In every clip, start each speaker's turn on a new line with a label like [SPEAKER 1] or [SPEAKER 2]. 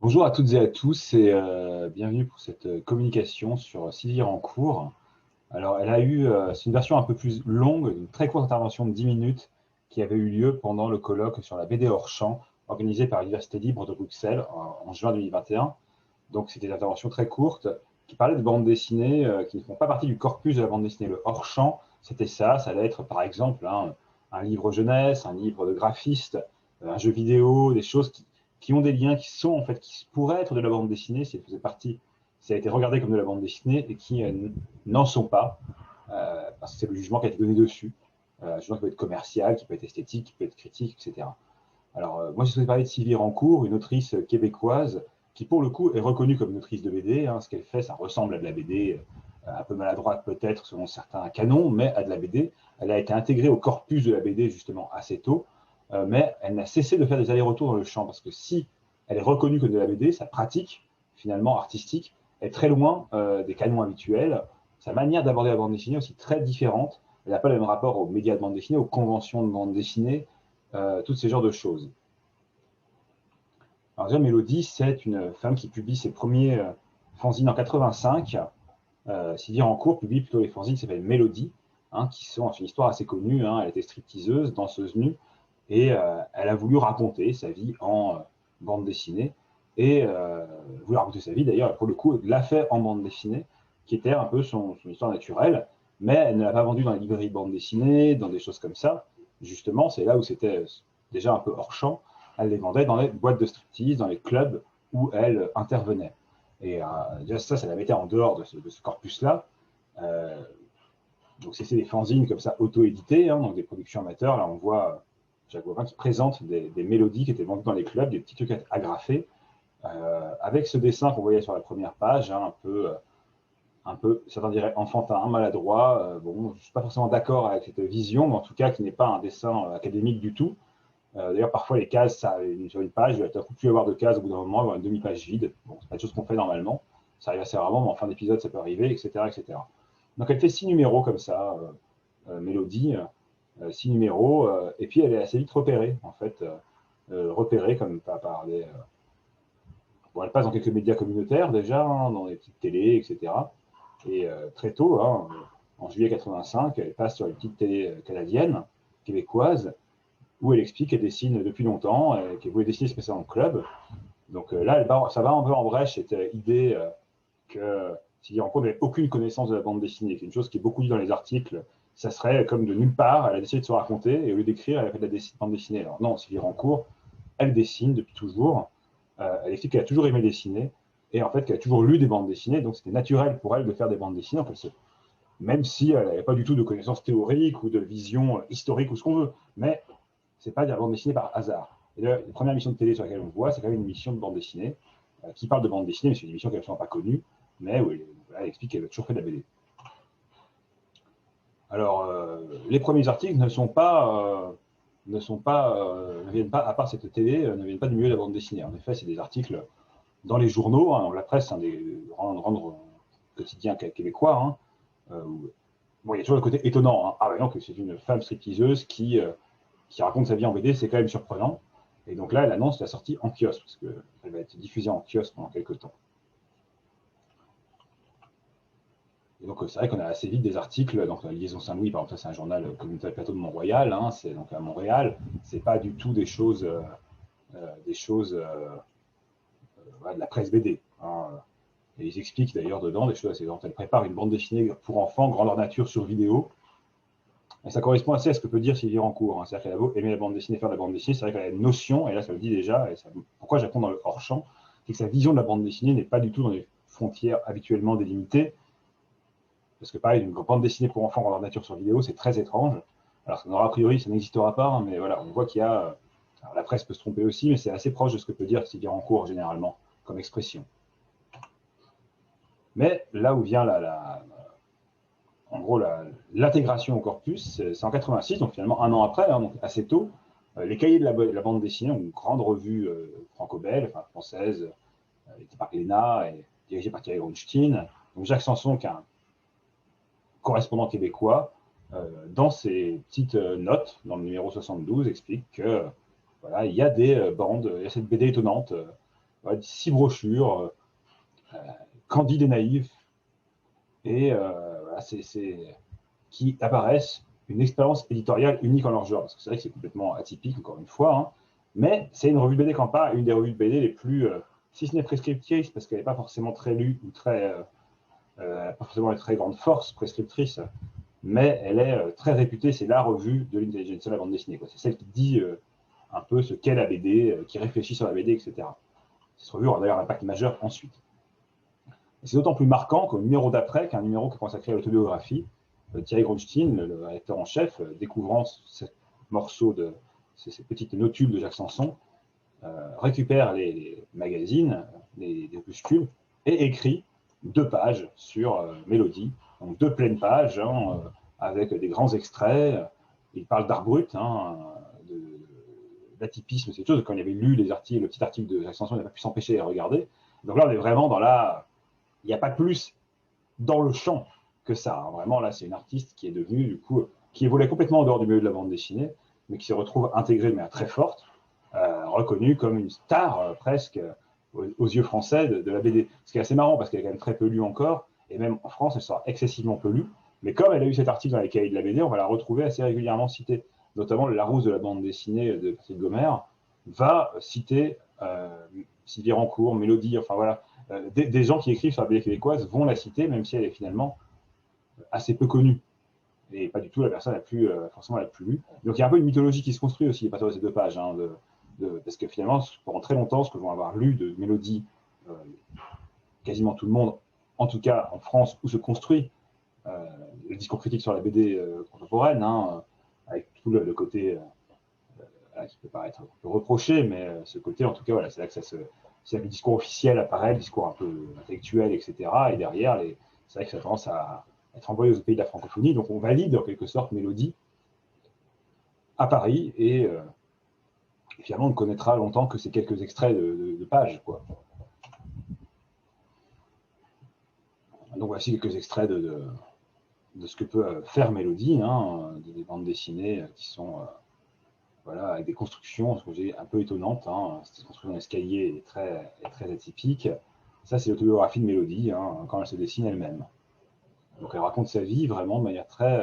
[SPEAKER 1] Bonjour à toutes et à tous et bienvenue pour cette communication sur Sylvie Rancourt. Alors, c'est une version un peu plus longue, une très courte intervention de 10 minutes qui avait eu lieu pendant le colloque sur la BD hors champ organisé par l'Université libre de Bruxelles en juin 2021. Donc, c'était une intervention très courte qui parlait de bandes dessinées qui ne font pas partie du corpus de la bande dessinée. Le hors champ, c'était ça allait être par exemple un livre jeunesse, un livre de graphiste, un jeu vidéo, des choses qui ont des liens, qui pourraient être de la bande dessinée, si elles faisaient partie, si ça a été regardé comme de la bande dessinée et qui n'en sont pas, parce que c'est le jugement qui a été donné dessus. Un jugement qui peut être commercial, qui peut être esthétique, qui peut être critique, etc. Alors, moi, je souhaite parler de Sylvie Rancourt, une autrice québécoise qui, pour le coup, est reconnue comme une autrice de BD. Ce qu'elle fait, ça ressemble à de la BD, un peu maladroite peut-être selon certains canons, mais à de la BD. Elle a été intégrée au corpus de la BD, justement, assez tôt, mais elle n'a cessé de faire des allers-retours dans le champ, parce que si elle est reconnue comme de la BD, sa pratique, finalement, artistique, est très loin des canons habituels. Sa manière d'aborder la bande dessinée est aussi très différente. Elle n'a pas le même rapport aux médias de bande dessinée, aux conventions de bande dessinée, tous ces genres de choses. Alors déjà, Mélodie, c'est une femme qui publie ses premiers fanzines en 85. Sylvie Rancourt publie plutôt les fanzines qui s'appellent Mélodie, qui sont une histoire assez connue. Elle était stripteaseuse, danseuse nue, et elle a voulu raconter sa vie en bande dessinée. Et voulu raconter sa vie, d'ailleurs, pour le coup, l'a fait en bande dessinée, qui était un peu son histoire naturelle, mais elle ne l'a pas vendue dans les librairies de bande dessinée, dans des choses comme ça. Justement, c'est là où c'était déjà un peu hors champ. Elle les vendait dans les boîtes de striptease, dans les clubs où elle intervenait. Et déjà, ça la mettait en dehors de ce corpus-là. Euh, donc, c'est des fanzines comme ça, auto-éditées, donc des productions amateurs. Là, on voit Jacques Bovin qui présente des mélodies qui étaient vendues dans les clubs, des petits trucs agrafés, avec ce dessin qu'on voyait sur la première page, un peu, certains diraient enfantin, maladroit. Bon, je ne suis pas forcément d'accord avec cette vision, mais en tout cas, qui n'est pas un dessin académique du tout. D'ailleurs, parfois, les cases, sur une page, il va plus avoir de cases au bout d'un moment, avoir une demi-page vide. Bon, c'est pas des choses qu'on fait normalement. Ça arrive assez rarement, mais en fin d'épisode, ça peut arriver, etc., etc. Donc, elle fait 6 numéros comme ça, Mélodie, 6 numéros, et puis elle est assez vite repérée, en fait, repérée comme par des. Bon, elle passe dans quelques médias communautaires déjà, dans les petites télés, etc. Et très tôt, en juillet 85, elle passe sur les petites télés canadiennes, québécoises, où elle explique qu'elle dessine depuis longtemps, qu'elle voulait dessiner spécialement en club. Donc là, ça va un peu en brèche cette idée que Sylvie Rancourt n'avait aucune connaissance de la bande dessinée, qui est une chose qui est beaucoup dit dans les articles. Ça serait comme de nulle part, elle a décidé de se raconter, et au lieu d'écrire, elle a fait de la bande dessinée. Alors non, Sylvie Rancourt, elle dessine depuis toujours. Elle explique qu'elle a toujours aimé dessiner, et en fait qu'elle a toujours lu des bandes dessinées, donc c'était naturel pour elle de faire des bandes dessinées, en fait, même si elle n'avait pas du tout de connaissances théoriques ou de vision historique ou ce qu'on veut. Mais c'est pas de la bande dessinée par hasard. Et la première émission de télé sur laquelle on voit, c'est quand même une émission de bande dessinée qui parle de bande dessinée, mais c'est une émission qui n'est absolument pas connue, mais où elle explique qu'elle a toujours fait de la BD. Alors, les premiers articles ne viennent pas, à part cette télé, ne viennent pas du milieu de la bande dessinée. En effet, c'est des articles dans les journaux, dans la presse, des rendre quotidien québécois. Bon, il y a toujours le côté étonnant. Ah, ben non, que c'est une femme stripteaseuse qui raconte sa vie en BD, c'est quand même surprenant. Et donc là, elle annonce la sortie en kiosque, parce qu'elle va être diffusée en kiosque pendant quelques temps. Et donc, c'est vrai qu'on a assez vite des articles. Donc, la Liaison Saint-Louis, par exemple, ça, c'est un journal communautaire plateau de Mont-Royal. C'est donc à Montréal. C'est pas du tout de la presse BD. Et ils expliquent d'ailleurs dedans des choses assez évidentes. Elle prépare une bande dessinée pour enfants, grandeur nature sur vidéo. Et ça correspond assez à ce que peut dire Sylvie Rancourt. C'est-à-dire qu'elle a beau aimer la bande dessinée, faire de la bande dessinée, c'est vrai qu'elle a une notion, et là ça le dit déjà, pourquoi j'apprends dans le hors-champ, c'est que sa vision de la bande dessinée n'est pas du tout dans les frontières habituellement délimitées. Parce que pareil, une bande dessinée pour enfants grandeur nature sur vidéo, c'est très étrange. Alors a priori, ça n'existera pas, mais voilà, on voit qu'il y a. Alors, la presse peut se tromper aussi, mais c'est assez proche de ce que peut dire Sylvie Rancourt généralement, comme expression. Mais là où vient en gros, l'intégration au corpus, c'est en 86, donc finalement un an après, donc assez tôt, les cahiers de la bande dessinée, une grande revue franco-belge, enfin française, écrite par Glénat et dirigée par Thierry Grunstein. Donc Jacques Sanson, qui est un correspondant québécois, dans ses petites notes, dans le numéro 72, explique que voilà, il y a des bandes, il y a cette BD étonnante voilà, 6 brochures, candides et naïves, et voilà, qui apparaissent une expérience éditoriale unique en leur genre. Parce que c'est vrai que c'est complètement atypique, encore une fois, hein, mais c'est une revue de BD Campa, une des revues de BD les plus, si ce n'est prescriptrice, parce qu'elle n'est pas forcément très lue ou pas forcément une très grande force prescriptrice, mais elle est très réputée, c'est la revue de l'intelligence de la bande dessinée. C'est celle qui dit un peu ce qu'est la BD, qui réfléchit sur la BD, etc. Cette revue aura d'ailleurs un impact majeur ensuite. C'est d'autant plus marquant qu'au numéro d'après, qu'un numéro qui est consacré à l'autobiographie, Thierry Grunstein, le rédacteur en chef, découvrant ce morceau ces petites notules de Jacques Sanson, récupère les magazines, les opuscules, et écrit 2 pages sur Mélodie, donc 2 pleines pages, hein, avec des grands extraits. Il parle d'art brut, hein, d'atypisme, c'est quelque chose. Quand il avait lu le petit article de Jacques Sanson, il n'a pas pu s'empêcher de les regarder. Donc là, on est vraiment dans il n'y a pas plus dans le champ que ça. Hein. Vraiment, là, c'est une artiste qui est devenue, du coup, qui évoluait complètement en dehors du milieu de la bande dessinée, mais qui se retrouve intégrée de manière très forte, reconnue comme une star presque aux yeux français de la BD. Ce qui est assez marrant parce qu'elle est quand même très peu lue encore, et même en France, elle sera excessivement peu lue. Mais comme elle a eu cet article dans les cahiers de la BD, on va la retrouver assez régulièrement citée. Notamment le Larousse de la bande dessinée de Patrick Gomer va citer Sylvie Rancourt, Mélodie, enfin voilà, des gens qui écrivent sur la BD québécoise vont la citer, même si elle est finalement assez peu connue. Et pas du tout la personne forcément la plus lue. Donc il y a un peu une mythologie qui se construit aussi à partir de ces 2 pages. Hein, parce que finalement, pendant très longtemps, ce que vont avoir lu de Mélodie, quasiment tout le monde, en tout cas en France, où se construit le discours critique sur la BD contemporaine, hein, avec tout le côté qui peut paraître un peu reproché, mais ce côté, en tout cas, voilà, c'est là que c'est là que le discours officiel apparaît, le discours un peu intellectuel, etc. Et derrière, c'est vrai que ça a tendance à être envoyé aux pays de la francophonie. Donc on valide en quelque sorte Mélodie à Paris et finalement on ne connaîtra longtemps que ces quelques extraits de pages, quoi. Donc voici quelques extraits de ce que peut faire Mélodie, hein, des bandes dessinées qui sont voilà, avec des constructions un peu étonnantes. Hein. Cette construction d'escalier est très atypique. Ça, c'est l'autobiographie de Mélodie, hein, quand elle se dessine elle-même. Donc elle raconte sa vie vraiment de manière très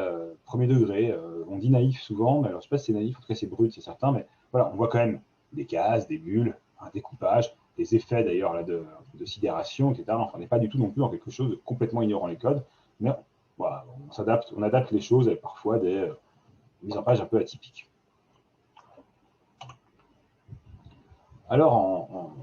[SPEAKER 1] premier degré. On dit naïf souvent, mais alors je ne sais pas si c'est naïf, en tout cas c'est brut, c'est certain, mais voilà, on voit quand même des cases, des bulles, un découpage, des effets d'ailleurs là, de sidération, etc. Enfin, on n'est pas du tout non plus dans quelque chose de complètement ignorant les codes, mais voilà, on adapte les choses avec parfois des mises en page un peu atypiques. Alors en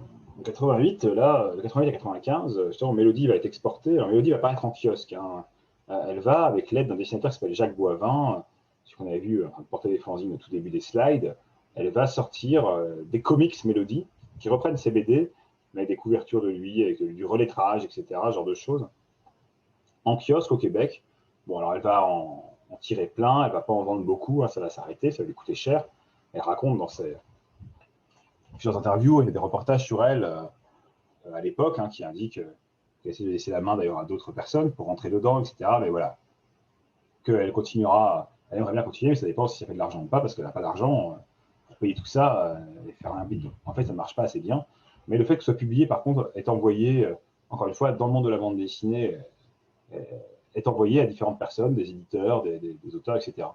[SPEAKER 1] 88, là, de 88 à 95, justement, Mélodie va être exportée. Alors Mélodie va apparaître en kiosque. Hein. Elle va, avec l'aide d'un dessinateur qui s'appelle Jacques Boivin, ce qu'on avait vu porter des fanzines au tout début des slides, elle va sortir des comics Mélodie qui reprennent ses BD, mais avec des couvertures de lui, avec du relettrage, etc., ce genre de choses, en kiosque au Québec. Bon, alors elle va en tirer plein, elle ne va pas en vendre beaucoup, hein, ça va s'arrêter, ça va lui coûter cher. Elle raconte dans plusieurs interviews et des reportages sur elle à l'époque, hein, qui indiquent qu'elle essaie de laisser la main d'ailleurs à d'autres personnes pour rentrer dedans, etc. Mais voilà, qu'elle continuera, elle aimerait bien continuer, mais ça dépend si ça fait de l'argent ou pas, parce qu'elle n'a pas d'argent pour payer tout ça et faire un bid. En fait, ça ne marche pas assez bien. Mais le fait que ce soit publié, par contre, est envoyé, encore une fois, dans le monde de la bande dessinée, est envoyé à différentes personnes, des éditeurs, des auteurs, etc.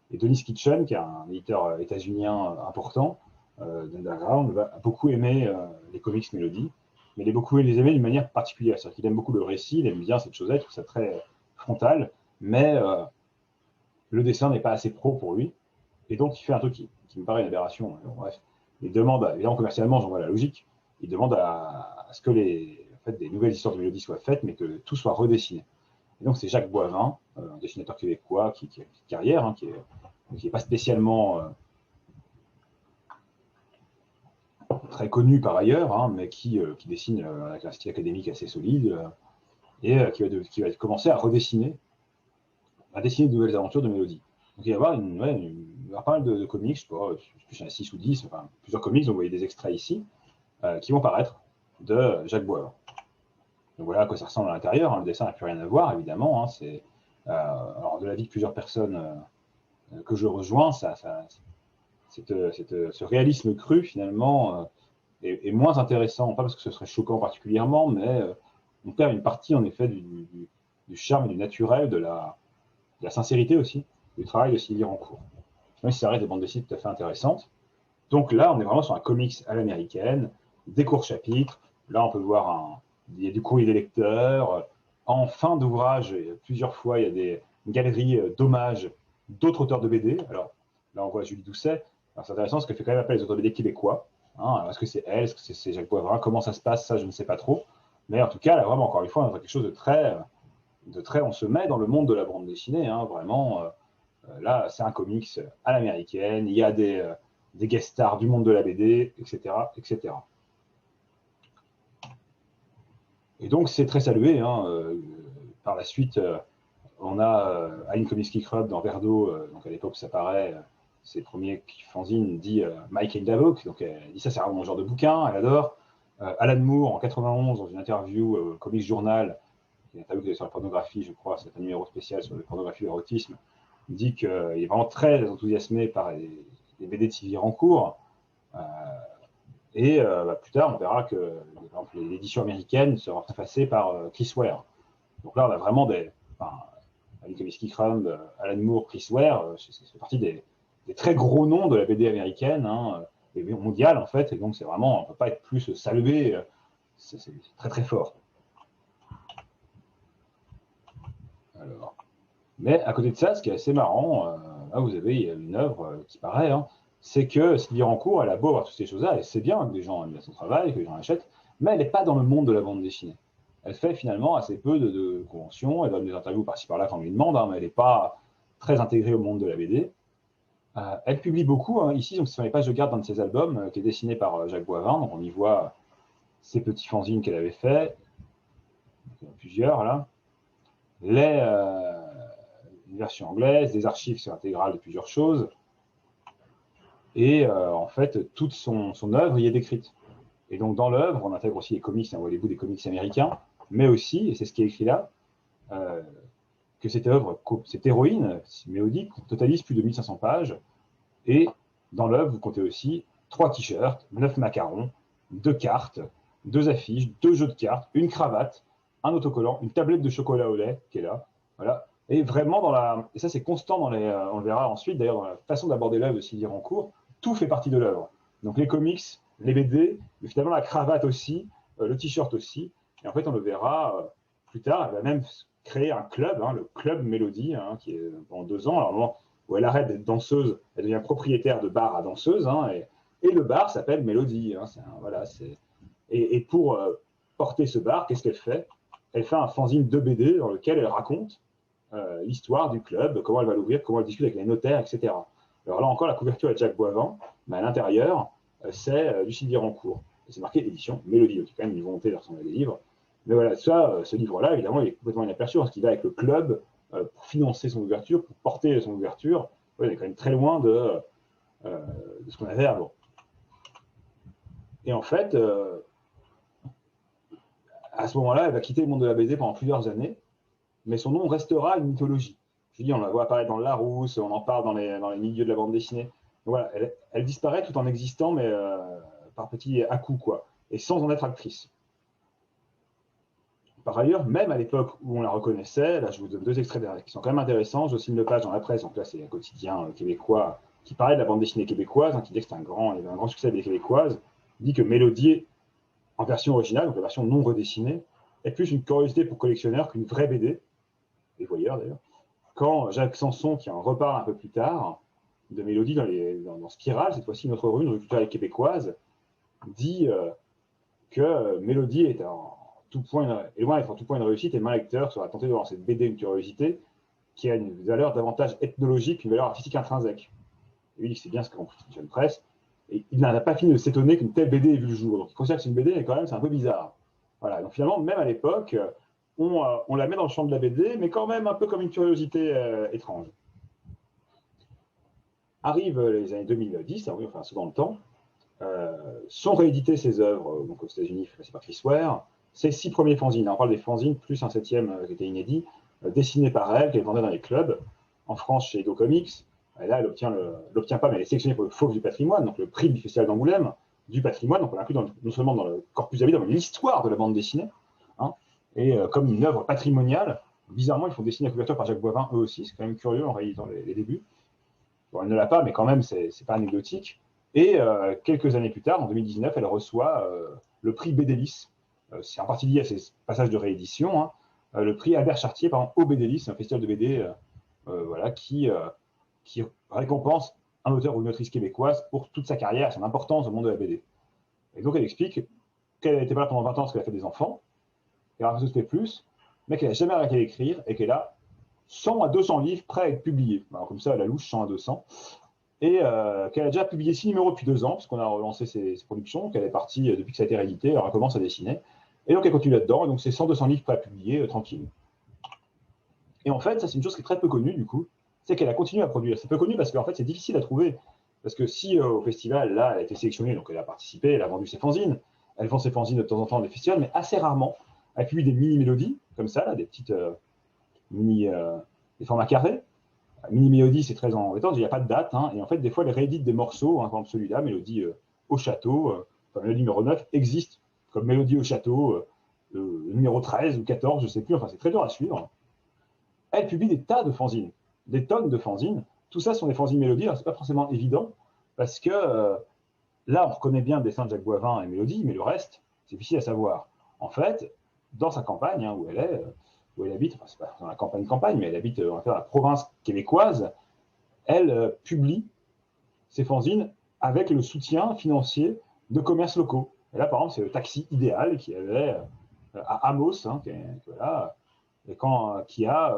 [SPEAKER 1] Et Denis Kitchen, qui est un éditeur états-unien important, d'Underground, a beaucoup aimé les comics Mélodie, mais il a beaucoup les aimé d'une manière particulière. C'est-à-dire qu'il aime beaucoup le récit, il aime bien cette chose-là, il trouve ça très frontal, mais le dessin n'est pas assez pro pour lui. Et donc, il fait un truc qui me paraît une aberration. Bon, bref, il demande, évidemment, commercialement, j'en vois la logique, il demande à ce que des nouvelles histoires de Mélodie soient faites, mais que tout soit redessiné. Et donc, c'est Jacques Boivin, un dessinateur québécois qui a une carrière, hein, qui n'est pas spécialement très connu par ailleurs, hein, mais qui dessine avec un style académique assez solide et qui va commencer à dessiner de nouvelles aventures de Mélodie. Donc il va y avoir pas mal de comics, je sais pas, il y en a 6 ou 10, enfin plusieurs comics, donc vous voyez des extraits ici, qui vont paraître de Jacques Boivin. Donc voilà à quoi ça ressemble à l'intérieur, hein. Le dessin n'a plus rien à voir, évidemment, hein, c'est alors de l'avis de plusieurs personnes que je rejoins, ce réalisme cru, finalement, est moins intéressant, pas parce que ce serait choquant particulièrement, mais on perd une partie en effet du charme et du naturel, de la sincérité aussi, du travail de Sylvie Rancourt. Même si ça reste des bandes dessinées tout à fait intéressantes. Donc là, on est vraiment sur un comics à l'américaine, des courts chapitres. Là, on peut voir il y a du courrier des lecteurs. En fin d'ouvrage, plusieurs fois, il y a des galeries d'hommages d'autres auteurs de BD. Alors là, on voit Julie Doucet. C'est intéressant parce qu'elle fait quand même appel aux auteurs de BD québécois. Est-ce que c'est elle, est-ce que c'est Jacques Boivrin? Comment ça se passe? Ça, je ne sais pas trop. Mais en tout cas, là, vraiment, encore une fois, on a quelque chose de très. On se met dans le monde de la bande dessinée. Vraiment, là, c'est un comics à l'américaine. Il y a des guest stars du monde de la BD, etc., etc. Et donc, c'est très salué. Par la suite, on a Aline Comiskey Club dans Verdo, donc à l'époque, ça paraît, ses premiers fanzines, dit Mike and Davok. Donc, elle dit ça, c'est vraiment mon genre de bouquin, elle adore. Alan Moore, en 91, dans une interview Comics Journal, une interview sur la pornographie, je crois, c'est un numéro spécial sur la pornographie et l'érotisme, dit qu'il est vraiment très enthousiasmé par les BD de Sylvie Rancourt. Et plus tard, on verra que l'édition américaine sera préfacée par Chris Ware. Donc là, on a vraiment Aline Comiskey Club, Alan Moore, Chris Ware, ça fait partie des très gros noms de la BD américaine, et mondiale en fait, et donc c'est vraiment, on ne peut pas être plus salué, c'est très très fort. Alors, mais à côté de ça, ce qui est assez marrant, là vous avez une œuvre qui paraît, c'est que Sylvie Rancourt, elle a beau avoir toutes ces choses-là, et c'est bien que des gens aiment bien son travail, que les gens l'achètent, mais elle n'est pas dans le monde de la bande dessinée. Elle fait finalement assez peu de conventions, elle donne des interviews par-ci par-là quand on lui demande, mais elle n'est pas très intégrée au monde de la BD. Elle publie beaucoup, ici, donc c'est sur les pages de garde d'un de ses albums, qui est dessiné par Jacques Boivin, donc on y voit ces petits fanzines qu'elle avait fait, plusieurs là, une version anglaise, des archives sur l'intégrale de plusieurs choses, et en fait, toute son œuvre y est décrite. Et donc dans l'œuvre, on intègre aussi les comics, on voit les bouts des comics américains, mais aussi, et c'est ce qui est écrit là, que cette œuvre, cette héroïne mélodique, totalise plus de 1500 pages, et dans l'œuvre, vous comptez aussi 3 t-shirts, 9 macarons, 2 cartes, 2 affiches, 2 jeux de cartes, une cravate, un autocollant, une tablette de chocolat au lait qui est là. Voilà. Et vraiment, et ça c'est constant on le verra ensuite, d'ailleurs, dans la façon d'aborder l'œuvre de Sylvie Rancourt, tout fait partie de l'œuvre. Donc les comics, les BD, mais finalement la cravate aussi, le t-shirt aussi. Et en fait, on le verra plus tard, elle va même créer un club, le Club Mélodie, qui est pendant 2 ans. Alors, où elle arrête d'être danseuse, elle devient propriétaire de bar à danseuse, et le bar s'appelle Mélodie. Et pour porter ce bar, qu'est-ce qu'elle fait? Elle fait un fanzine de BD dans lequel elle raconte l'histoire du club, comment elle va l'ouvrir, comment elle discute avec les notaires, etc. Alors là encore, la couverture est de Jacques Boivin, mais à l'intérieur, c'est du Sylvie Rancourt. C'est marqué édition Mélodie, donc il y a quand même une volonté de ressembler à des livres. Mais voilà, ce livre-là, évidemment, il est complètement inaperçu parce qu'il va avec le club pour financer son ouverture, pour porter son ouverture. Ouais, on est quand même très loin de ce qu'on avait avant. Et en fait, à ce moment-là, elle va quitter le monde de la BD pendant plusieurs années, mais son nom restera une mythologie. Je dis, on la voit apparaître dans le Larousse, on en parle dans les milieux de la bande dessinée. Donc voilà, elle disparaît tout en existant, mais par petits à-coups, quoi, et sans en être actrice. Par ailleurs, même à l'époque où on la reconnaissait, là je vous donne 2 extraits qui sont quand même intéressants. Jocelyne Lepage dans la presse, donc là c'est un quotidien québécois qui parlait de la bande dessinée québécoise, qui dit que il y avait un grand succès des québécoises, dit que Mélodie, en version originale, donc la version non redessinée, est plus une curiosité pour collectionneurs qu'une vraie BD, les voyeurs d'ailleurs. Quand Jacques Sanson, qui en reparle un peu plus tard, de Mélodie dans Spirale, cette fois-ci notre rue, une rue culturelle québécoise, dit que Mélodie est loin d'être en tout point une réussite, et main lecteur sera tenté de voir cette BD une curiosité qui a une valeur davantage ethnologique qu'une valeur artistique intrinsèque. Et lui dit que c'est bien ce qu'en une jeune presse, et il n'a pas fini de s'étonner qu'une telle BD ait vu le jour. Donc il considère que c'est une BD, mais quand même c'est un peu bizarre. Voilà, donc finalement, même à l'époque, on la met dans le champ de la BD, mais quand même un peu comme une curiosité étrange. Arrivent les années 2010, enfin souvent le temps, sont rééditées ces œuvres donc aux États-Unis, c'est par Chris Ware. Ces 6 premiers fanzines, on parle des fanzines, plus un 7e qui était inédit, dessiné par elle, qu'elle vendait dans les clubs, en France chez Edo Comics. Et là, elle l'obtient pas, mais elle est sélectionnée pour le Fauve du patrimoine, donc le prix du Festival d'Angoulême. du patrimoine, donc on l'inclut non seulement dans le corpus Abédé, mais dans l'histoire de la bande dessinée, hein, et comme une œuvre patrimoniale. Bizarrement, ils font dessiner la couverture par Jacques Boivin, eux aussi, c'est quand même curieux en réalisant les débuts. Bon, elle ne l'a pas, mais quand même, c'est pas anecdotique. Et quelques années plus tard, en 2019, elle reçoit le prix Bédélis. C'est en partie lié à ces passages de réédition, hein, le prix Albert Chartier, par exemple, au Bédélis, un festival de BD voilà, qui récompense un auteur ou une autrice québécoise pour toute sa carrière, son importance dans le monde de la BD. Et donc, elle explique qu'elle n'était pas là pendant 20 ans parce qu'elle a fait des enfants, qu'elle a fait plus, mais qu'elle n'a jamais arrêté d'écrire et qu'elle a 100 à 200 livres prêts à être publiés. Alors, comme ça, à la louche, 100 à 200. Et qu'elle a déjà publié 6 numéros depuis 2 ans, puisqu'on a relancé ses productions, qu'elle est partie depuis que ça a été réédité, elle recommence à dessiner. Et donc, elle continue là-dedans, et donc c'est 100-200 livres prêts à publier, tranquille. Et en fait, ça, c'est une chose qui est très peu connue, du coup, c'est qu'elle a continué à produire. C'est peu connu parce qu'en fait, c'est difficile à trouver. Parce que si au festival, là, elle a été sélectionnée, donc elle a participé, elle a vendu ses fanzines, elle vend ses fanzines de temps en temps dans des festivals, mais assez rarement. Elle publie des mini-mélodies, comme ça, là, des petites des formats carrés. Mini-mélodie, c'est très embêtant, il n'y a pas de date, hein, et en fait, des fois, elle réédite des morceaux, hein, par exemple celui-là, Mélodie au château, Mélodie numéro 9, existe comme Mélodie au château, numéro 13 ou 14, je ne sais plus, enfin, c'est très dur à suivre. Elle publie des tas de fanzines, des tonnes de fanzines. Tout ça sont des fanzines mélodies, alors c'est pas forcément évident, parce que là, on reconnaît bien le dessin de Jacques Boivin et Mélodie, mais le reste, c'est difficile à savoir. En fait, dans sa campagne, hein, où elle habite, enfin, c'est pas dans la campagne, mais elle habite dans la province québécoise, elle publie ses fanzines avec le soutien financier de commerces locaux. Et là, par exemple, c'est le Taxi Idéal qui avait à Amos, hein, voilà, qui a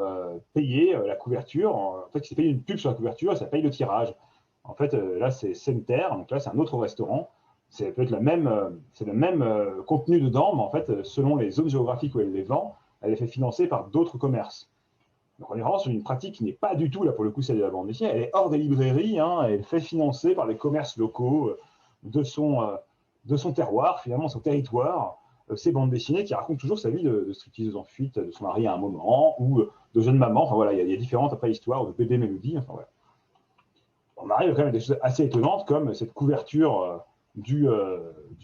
[SPEAKER 1] payé la couverture. En fait, il s'est payé une pub sur la couverture et ça paye le tirage. En fait, là, c'est Center, donc là, c'est un autre restaurant. C'est peut-être c'est le même contenu dedans, mais en fait, selon les zones géographiques où elle les vend, elle est fait financer par d'autres commerces. Donc on est vraiment sur une pratique qui n'est pas du tout, là pour le coup, celle de la bande dessinée. Elle est hors des librairies, hein, elle fait financer par les commerces locaux de son terroir, finalement son territoire, ces bandes dessinées qui racontent toujours sa vie de stripteaseuse en fuite, de son mari à un moment, ou de jeune maman. Enfin voilà, il y a différentes après histoires, de bébé mélodie. Enfin voilà. On arrive quand même à des choses assez étonnantes, comme cette couverture du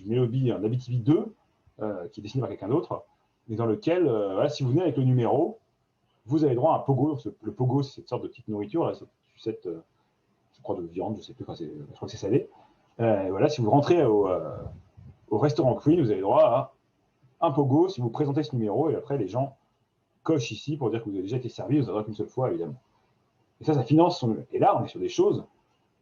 [SPEAKER 1] Mélodie en Abitibi 2, qui est dessinée par quelqu'un d'autre, et dans lequel, voilà, si vous venez avec le numéro, vous avez droit à un pogo. Le pogo, c'est cette sorte de petite nourriture, là, cette sucette, je crois, de viande, je ne sais plus, je crois que c'est salé. Voilà, si vous rentrez au restaurant Queen, vous avez droit à un pogo si vous présentez ce numéro, et après, les gens cochent ici pour dire que vous avez déjà été servi, vous avez droit qu'une seule fois, évidemment. Et ça finance son... Et là, on est sur des choses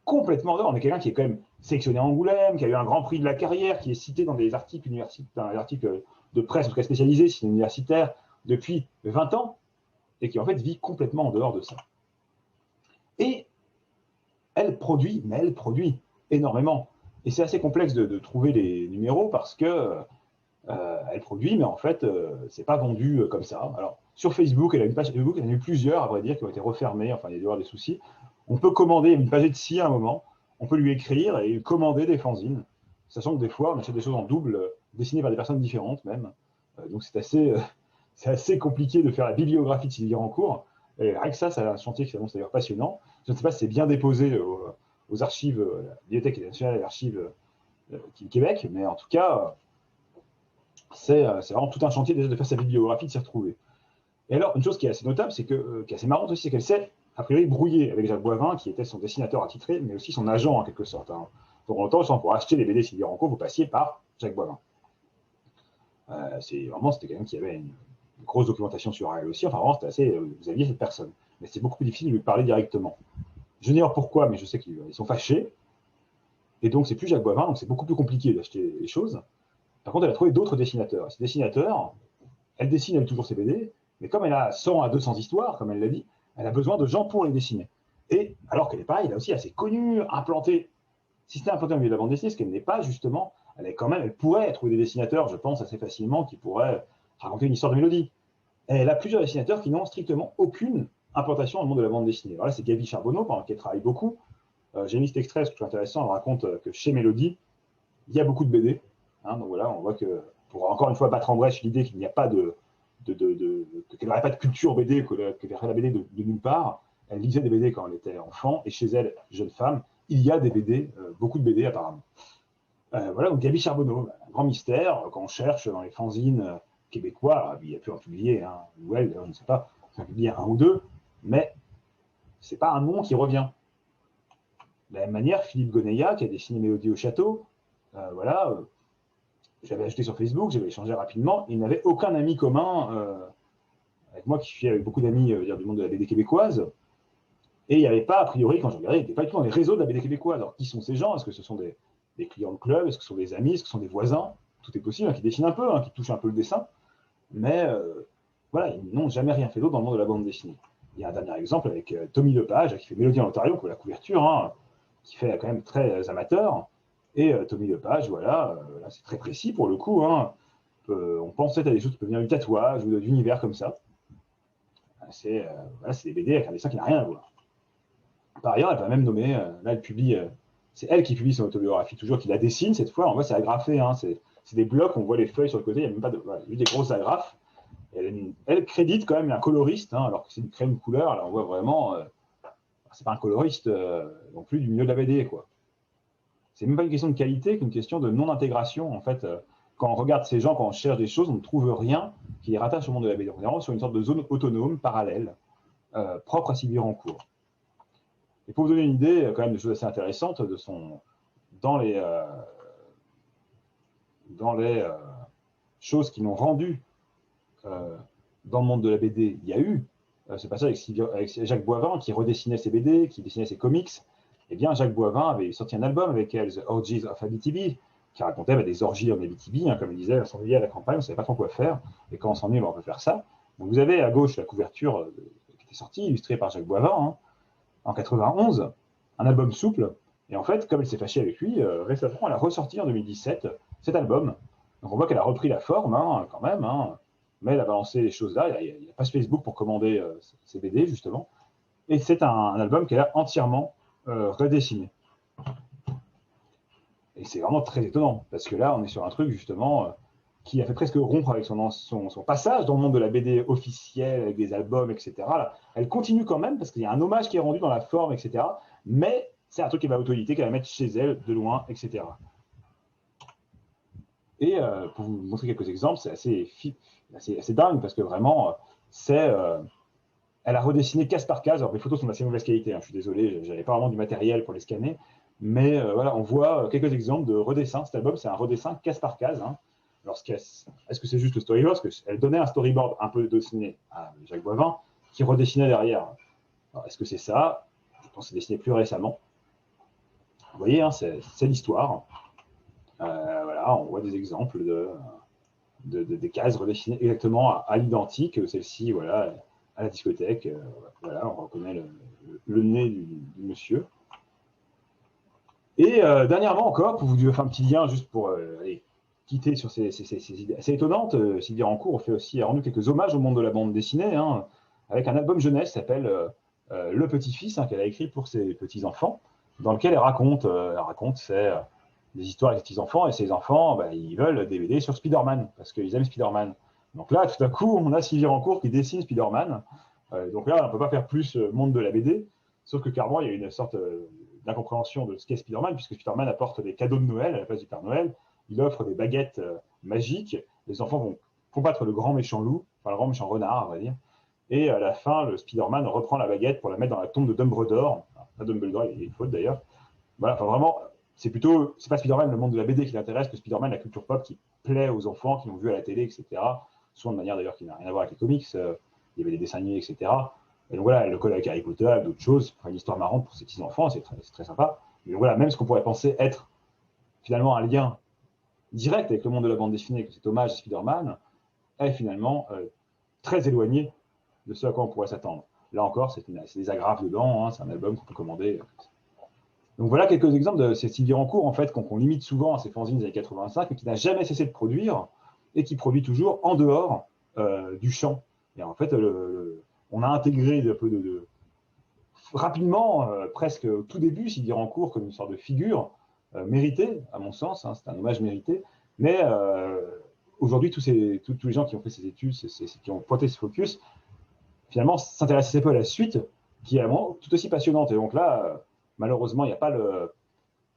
[SPEAKER 1] complètement dehors. On est quelqu'un qui est quand même sélectionné à Angoulême, qui a eu un grand prix de la carrière, qui est cité dans des articles universitaires, dans des articles de presse, en tout cas spécialisés, c'est universitaire, depuis 20 ans, et qui en fait vit complètement en dehors de ça. Et elle produit énormément. Et c'est assez complexe de trouver les numéros parce que elle produit, mais en fait, c'est pas vendu comme ça. Alors, sur Facebook, elle a une page Facebook, elle en a eu plusieurs, à vrai dire, qui ont été refermées, enfin, il y a dû y avoir des soucis. On peut commander une page Etsy à un moment, on peut lui écrire et commander des fanzines, sachant que des fois, on achète des choses en double, dessinées par des personnes différentes même. Donc, c'est assez compliqué de faire la bibliographie de ces livres en cours. Et rien que ça, c'est un chantier qui s'annonce d'ailleurs passionnant. Je ne sais pas si c'est bien déposé aux archives, la Bibliothèque nationale et l'archive du Québec, mais en tout cas, c'est vraiment tout un chantier déjà de faire sa bibliographie, de s'y retrouver. Et alors, une chose qui est assez notable, qui est assez marrante aussi, c'est qu'elle s'est, a priori, brouillée avec Jacques Boivin, qui était son dessinateur attitré, mais aussi son agent en quelque sorte. Hein. Pour longtemps, pour acheter les BD Sylvie Ranco, vous passiez par Jacques Boivin. C'était quelqu'un qui avait une grosse documentation sur elle aussi. Enfin, vraiment, vous aviez cette personne. Mais c'est beaucoup plus difficile de lui parler directement. Je n'ignore pourquoi, mais je sais qu'ils sont fâchés. Et donc, c'est plus Jacques Boivin, donc c'est beaucoup plus compliqué d'acheter les choses. Par contre, elle a trouvé d'autres dessinateurs. Ces dessinateurs, elle dessine elle toujours ses BD, mais comme elle a 100 à 200 histoires, comme elle l'a dit, elle a besoin de gens pour les dessiner. Et alors qu'elle n'est pas, elle est aussi assez connue, implantée. Si c'était implantée au milieu de la bande dessinée, ce qu'elle n'est pas justement, elle pourrait trouver des dessinateurs, je pense, assez facilement, qui pourraient raconter une histoire de Mélodie. Et elle a plusieurs dessinateurs qui n'ont strictement aucune implantation dans le monde de la bande dessinée. Alors là, c'est Gaby Charbonneau, par exemple, qui travaille beaucoup. J'ai mis cet extrait, parce que c'est intéressant, elle raconte que chez Mélodie, il y a beaucoup de BD. Hein, donc voilà, on voit que, pour encore une fois battre en brèche l'idée qu'il n'y a pas qu'elle n'aurait pas de culture BD, qu'elle verrait la BD de nulle part. Elle lisait des BD quand elle était enfant, et chez elle, jeune femme, il y a des BD, beaucoup de BD apparemment. Voilà, donc Gaby Charbonneau, un grand mystère, quand on cherche dans les fanzines québécois, il n'y a plus à publier, hein, ou elle, on ne sait pas, ça publie un ou deux, mais c'est pas un nom qui revient. De la même manière, Philippe Gonneya, qui a dessiné Mélodie au château, voilà, j'avais ajouté sur Facebook, j'avais échangé rapidement, il n'avait aucun ami commun avec moi qui suis avec beaucoup d'amis du monde de la BD québécoise, et il n'y avait pas, a priori, quand je regardais, il n'était pas du tout dans les réseaux de la BD québécoise. Alors, qui sont ces gens? Est-ce que ce sont des clients de club? Est-ce que ce sont des amis? Est-ce que ce sont des voisins? Tout est possible, hein, qui dessinent un peu, hein, qui touchent un peu le dessin, mais voilà, ils n'ont jamais rien fait d'autre dans le monde de la bande dessinée. Il y a un dernier exemple avec Tommy Lepage, qui fait Mélodie en Ontario, pour la couverture, hein, qui fait quand même très amateur. Et Tommy Lepage, voilà, là c'est très précis pour le coup. Hein. On pense peut-être à des choses qui peuvent venir du tatouage ou d'univers comme ça. C'est voilà, des BD avec un dessin qui n'a rien à voir. Par ailleurs, elle va même nommer, là elle publie, c'est elle qui publie son autobiographie toujours, qui la dessine cette fois. En vrai, c'est agrafé, hein, c'est des blocs, on voit les feuilles sur le côté, il n'y a même pas de. Voilà, il y a des grosses agrafes. Elle crédite quand même un coloriste, hein, alors que c'est une crème couleur, là on voit vraiment. C'est pas un coloriste non plus du milieu de la BD, quoi. C'est même pas une question de qualité qu'une question de non-intégration. En fait, quand on regarde ces gens, quand on cherche des choses, on ne trouve rien qui les rattache au monde de la BD. On est vraiment sur une sorte de zone autonome, parallèle, propre à Sylvie Rancourt. Et pour vous donner une idée, quand même, de choses assez intéressantes de son, dans les choses qui l'ont rendu dans le monde de la BD, il y a eu ce passage avec Jacques Boivin qui redessinait ses BD, qui dessinait ses comics. Eh bien, Jacques Boivin avait sorti un album avec elle, The Orgies of Abitibi, qui racontait des orgies en Abitibi, hein, comme il disait, on s'ennuyait à la campagne, on ne savait pas trop quoi faire, et quand on s'ennuie, on peut faire ça. Donc vous avez à gauche la couverture qui était sortie, illustrée par Jacques Boivin, hein, en 91, un album souple, et en fait, comme elle s'est fâchée avec lui, récemment, elle a ressorti en 2017 cet album. Donc on voit qu'elle a repris la forme, hein, quand même, hein, mais elle a balancé les choses là, il y a une page Facebook pour commander ses BD, justement, et c'est un album qu'elle a entièrement redessiné. Et c'est vraiment très étonnant, parce que là, on est sur un truc, justement, qui a fait presque rompre avec son passage dans le monde de la BD officielle, avec des albums, etc. Là, elle continue quand même, parce qu'il y a un hommage qui est rendu dans la forme, etc. Mais c'est un truc qui va autorité, qu'elle va mettre chez elle, de loin, etc. Et pour vous montrer quelques exemples, c'est assez dingue, parce que vraiment, elle a redessiné case par case. Alors, les photos sont d'assez mauvaise qualité, hein, je suis désolé, je n'avais pas vraiment du matériel pour les scanner. Mais voilà, on voit quelques exemples de redessins. Cet album, c'est un redessin case par case. Hein. Alors, est-ce que c'est juste le storyboard? Parce qu'elle donnait un storyboard un peu dessiné à Jacques Boivin, qui redessinait derrière. Est-ce que c'est ça? Je pense que c'est dessiné plus récemment. Vous voyez, hein, c'est l'histoire. Voilà, on voit des exemples des cases redessinées exactement à l'identique. Celle-ci, voilà, à la discothèque. Voilà, on reconnaît le nez du monsieur. Et dernièrement encore, pour vous faire un petit lien, juste pour aller quitter sur ces idées assez étonnantes, Sylvie Rancourt a rendu quelques hommages au monde de la bande dessinée, hein, avec un album jeunesse qui s'appelle Le Petit-Fils, hein, qu'elle a écrit pour ses petits-enfants, dans lequel elle raconte des histoires avec ses petits-enfants, et ses enfants, ils veulent des BD sur Spider-Man, parce qu'ils aiment Spider-Man. Donc là, tout à coup, on a Sylvie Rancourt qui dessine Spider-Man. Donc là, on ne peut pas faire plus monde de la BD, sauf que clairement, il y a une sorte d'incompréhension de ce qu'est Spider-Man, puisque Spider-Man apporte des cadeaux de Noël à la place du Père Noël. Il offre des baguettes magiques. Les enfants vont combattre le grand méchant loup, enfin le grand méchant renard, on va dire. Et à la fin, le Spider-Man reprend la baguette pour la mettre dans la tombe de Dumbledore. Pas Dumbledore, il y a une faute d'ailleurs. Voilà, enfin vraiment, c'est pas Spider-Man le monde de la BD qui l'intéresse, que Spider-Man la culture pop qui plaît aux enfants, qui l'ont vu à la télé, etc. Souvent de manière d'ailleurs qui n'a rien à voir avec les comics. Il y avait des dessins animés, etc. Et donc voilà, elle le colle avec Harry Potter, avec d'autres choses, une histoire marrante pour ses petits-enfants, c'est très sympa. Mais donc voilà, même ce qu'on pourrait penser être finalement un lien direct avec le monde de la bande dessinée, que cet hommage à Spider-Man, est finalement très éloigné de ce à quoi on pourrait s'attendre. Là encore, c'est des agrafes dedans, hein, c'est un album qu'on peut commander. Donc voilà quelques exemples de ces Sylvie Rancourt, en fait, qu'on limite souvent à ces fanzines des années 85, mais qui n'a jamais cessé de produire, et qui produit toujours en dehors du champ. Et en fait, on a intégré un peu rapidement, presque au tout début, Sylvie Rancourt comme une sorte de figure méritée, à mon sens, hein, c'est un hommage mérité, mais aujourd'hui, tous les gens qui ont fait ces études, qui ont pointé ce focus, finalement, s'intéressent assez peu à la suite, qui est vraiment tout aussi passionnante. Et donc là, malheureusement, il n'y a pas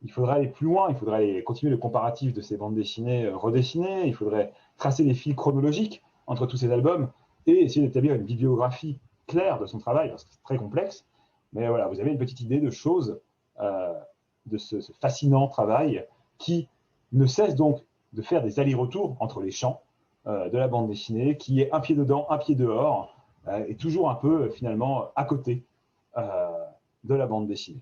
[SPEAKER 1] il faudrait aller plus loin, il faudrait continuer le comparatif de ces bandes dessinées redessinées, il faudrait tracer des fils chronologiques entre tous ces albums et essayer d'établir une bibliographie claire de son travail, parce que c'est très complexe. Mais voilà, vous avez une petite idée de choses, euh, de ce fascinant travail qui ne cesse donc de faire des allers-retours entre les champs de la bande dessinée, qui est un pied dedans, un pied dehors, et toujours un peu finalement à côté de la bande dessinée.